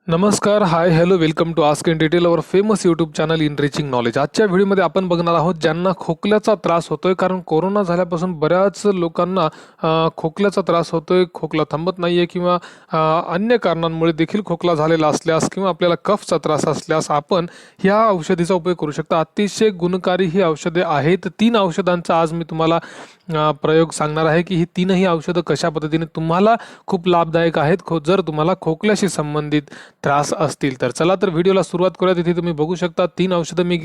नमस्कार, hi, hello, welcome to ask in detail our famous YouTube channel in reaching knowledge. आजच्या व्हिडिओमध्ये आपण बघणार आहोत ज्यांना खोकल्याचा त्रास होतोय. कारण कोरोना झाल्यापासून बऱ्याच लोकांना खोकल्याचा त्रास होतोय, खोकला थांबत नाहीये किंवा अन्य कारणांमुळे देखील खोकला झालेला असल्यास किंवा आपल्याला कफचा त्रास असल्यास आपण ह्या औषधीचा उपयोग करू शकता. अतिशय गुणकारी ही औषधे आहेत. 3 औषधांचा आज मी तुम्हाला प्रयोग सांगणार आहे की ही तीनही औषधं कशा पद्धतीने तुम्हाला खूप लाभदायक आहेत जर तुम्हाला खोकल्याशी संबंधित त्रास असतील तर. चला तर व्हिडिओला सुरुवात करूयात. इथे तुम्ही बघू शकता 3 औषधं मी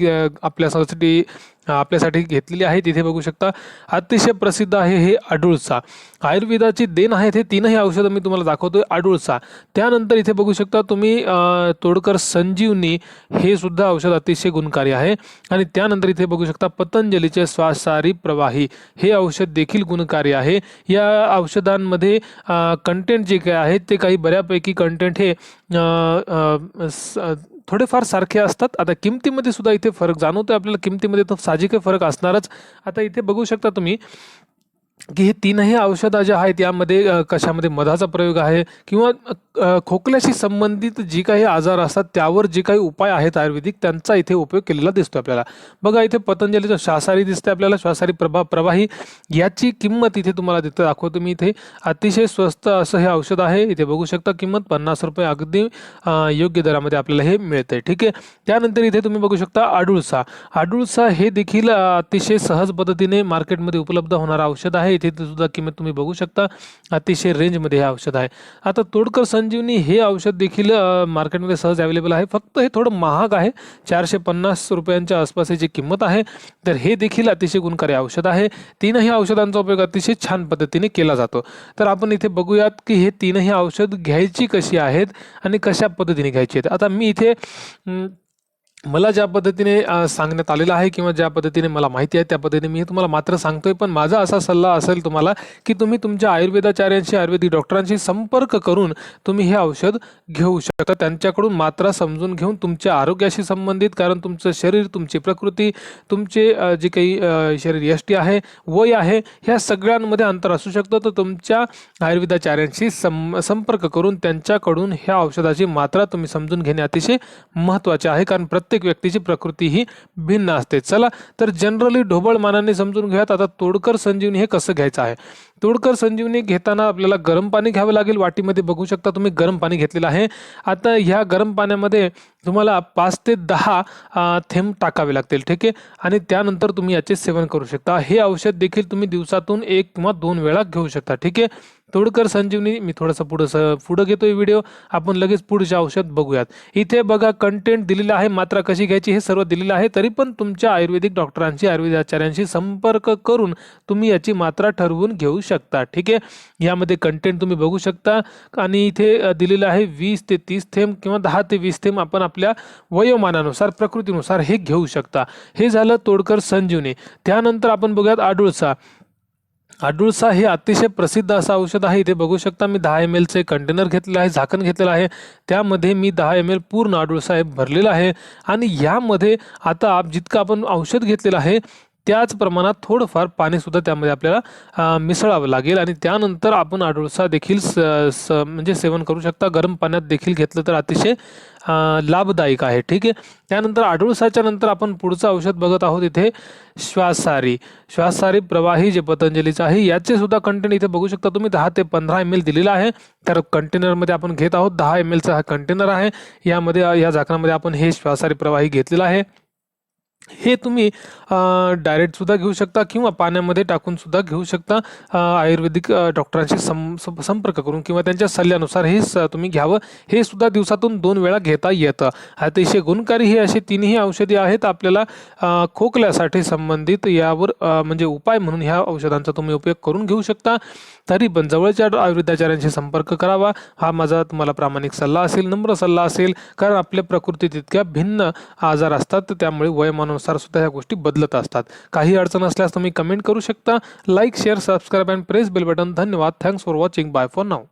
आपल्यासाठी घेतलेली आहेत. इथे बघू शकता अतिशय प्रसिद्ध आहे हे अडुळसा, आयुर्वेदाची देण आहेत. हे तीनही औषधं मी तुम्हाला दाखवतोय. अडुळसा, त्यानंतर इथे बघू शकता तुम्ही तोडकर संजीवनी, हे सुद्धा औषध अतिशय गुणकारी आहे. आणि त्यानंतर इथे बघू शकता पतंजलीचे श्वासारी प्रवाही, हे औषध देखील गुणकारी आहे. या औषधांमध्ये कंटेंट जे काय आहेत ते काही बऱ्यापैकी कंटेंट हे थोडेफार सारखे असतात. आता किमतीमध्ये सुद्धा इथे फरक जाणवतोय आपल्याला. किमतीमध्ये तर साहजिक फरक असणारच. आता इथे बघू शकता तुम्ही की हे तीनही औषधं जे आहेत यामध्ये कशामध्ये मधाचा प्रयोग आहे किंवा खोकल्याशी संबंधित जी काही आजार असतात त्यावर जे काही उपाय आहेत आयुर्वेदिक, त्यांचा इथे उपयोग केलेला दिसतो आपल्याला. बघा इथे पतंजलीचं श्वासारी दिसते आपल्याला, श्वासारी प्रवाही. याची किंमत इथे तुम्हाला दाखवतो मी. इथे अतिशय स्वस्त असं हे औषध आहे. इथे बघू शकता किंमत 50 रुपये, अगदी योग्य दरामध्ये आपल्याला हे मिळतंय. ठीक आहे. त्यानंतर इथे तुम्ही बघू शकता अडुळसा. अडुळसा हे देखील अतिशय सहज पद्धतीने मार्केटमध्ये उपलब्ध होणारं औषध आहे. इथे सुद्धा किंमत तुम्ही बघू शकता, अतिशय रेंजमध्ये हे औषध आहे. आता तोडकर संजीवनी हे औषध देखील मार्केटमध्ये सहज अवेलेबल आहे. फक्त हे थोडं महाग आहे, 450 रुपयांच्या आसपास याची किंमत आहे. तर हे देखील अतिशय गुणकारी औषध आहे. तीनही औषधांचा उपयोग अतिशय छान पद्धतीने केला जातो. तर आपण इथे बघूयात की हे तीनही औषध घ्यायची कशी आहेत आणि कशा पद्धतीने घ्यायची आहेत. आता मी इथे मला ज्या पद्धतीने सांगण्यात आलेलं आहे किंवा ज्या पद्धतीने मला माहिती आहे त्या पद्धतीने मी तुम्हाला मात्र सांगतोय. पण माझा असा सल्ला असेल तुम्हाला की तुम्ही तुमच्या आयुर्वेदाचार्यांशी, आयुर्वेदिक डॉक्टरांशी संपर्क करून तुम्ही हे औषध घेऊ शकता. त्यांच्याकडून मात्रा समजून घेऊन तुमच्या आरोग्याशी संबंधित, कारण तुमचं शरीर, तुमची प्रकृती, तुमचे जे काही शरीर यष्टी आहे, वय आहे, ह्या सगळ्यांमध्ये अंतर असू शकतं. तर तुमच्या आयुर्वेदाचार्यांशी संपर्क करून त्यांच्याकडून ह्या औषधाची मात्रा तुम्ही समजून घेणे अतिशय महत्त्वाचे आहे. कारण प्रत्येक व्यक्तीची प्रकृती ही भिन्न असते. चला तर जनरली ढोबळ मानाने समजून घ्यात. आता तोडकर संजीवनी हे कसं घ्यायचं आहे. तोडकर संजीवनी घेताना आपल्याला गरम पाणी घ्यावं लागेल. वाटीमध्ये बघू शकता तुम्ही गरम पाणी घेतलेलं आहे. आता ह्या गरम पाण्यामध्ये तुम्हाला 5 ते 10 थेंब टाकावे लागतील. ठीक आहे. आणि त्यानंतर तुम्ही याचे सेवन करू शकता. हे औषध देखील तुम्ही दिवसातून 1 किंवा 2 वेळा घेऊ शकता. ठीक आहे. तोडकर संजीवनी, मी थोडंसं पुढं घेतोय व्हिडिओ, आपण लगेच पुढचे औषध बघूयात. इथे बघा कंटेंट दिलेलं आहे, मात्रा कशी घ्यायची हे सर्व दिलेलं आहे. तरी पण तुमच्या आयुर्वेदिक डॉक्टरांशी, आयुर्वेदाचार्यांशी संपर्क करून तुम्ही याची मात्रा ठरवून घेऊ शकता. ठीक आहे. यामध्ये कंटेंट तुम्ही बघू शकता आणि इथे दिलेलं आहे 20 ते 30 थेंब किंवा 10 ते 20 थेंब आपण आपल्या वयोमानानुसार, प्रकृतीनुसार हे घेऊ शकता. हे झालं तोडकर संजीवनी. त्यानंतर आपण बघूयात अडुळसा. अडुळसा हे अतिशय प्रसिद्ध असं औषध आहे. इथे बघू शकता मी 10 ml चे कंटेनर घेतलेलं आहे, झाकण घेतलेलं आहे. त्यामध्ये मी 10 ml पूर्ण अडुळसा हे भरलेला आहे. आणि यामध्ये आता जितकं आपण औषध घेतलेलं आहे त्याच प्रमाणात थोडंफार पाणीसुद्धा त्यामध्ये आपल्याला मिसळावं लागेल. आणि त्यानंतर आपण अडुळसा देखील म्हणजे सेवन करू शकता. गरम पाण्यात देखील घेतलं तर अतिशय लाभदायक आहे. ठीक आहे. त्यानंतर अडुळसाच्या नंतर आपण पुढचं औषध बघत आहोत. इथे श्वासारी प्रवाही जे पतंजलीचं आहे, याचे सुद्धा कंटेनर इथे बघू शकता तुम्ही. 10 ते 15 ml दिलेलं आहे. तर कंटेनरमध्ये आपण घेत आहोत. 10 ml चा हा कंटेनर आहे. यामध्ये या झाकणामध्ये आपण हे श्वासारी प्रवाही घेतलेलं आहे. हे तुम्ही डायरेक्ट सुद्धा घेऊ शकता किंवा पाण्यामध्ये टाकून सुद्धा घेऊ शकता. आयुर्वेदिक डॉक्टरांशी संपर्क करून किंवा त्यांच्या सल्ल्यानुसार हे तुम्ही घ्यावं. हे सुद्धा दिवसातून 2 वेळा घेता येतं. अतिशय गुणकारी ही अशी तीनही औषधी आहेत. आपल्याला खोकल्यासाठी संबंधित यावर म्हणजे उपाय म्हणून ह्या औषधांचा तुम्ही उपयोग करून घेऊ शकता. तरी पण जवळच्या आयुर्वेदाचार्यांशी संपर्क करावा, हा माझा तुम्हाला प्रामाणिक सल्ला असेल, नम्र सल्ला असेल. कारण आपल्या प्रकृतीत इतक्या भिन्न आजार असतात, त्यामुळे वयोमानानुसार सुद्धा ह्या गोष्टी बदलत असतात. काही अडचण असल्यास तुम्ही कमेंट करू शकता. Like, share, subscribe and press bell button. धन्यवाद. Thanks for watching. Bye for now.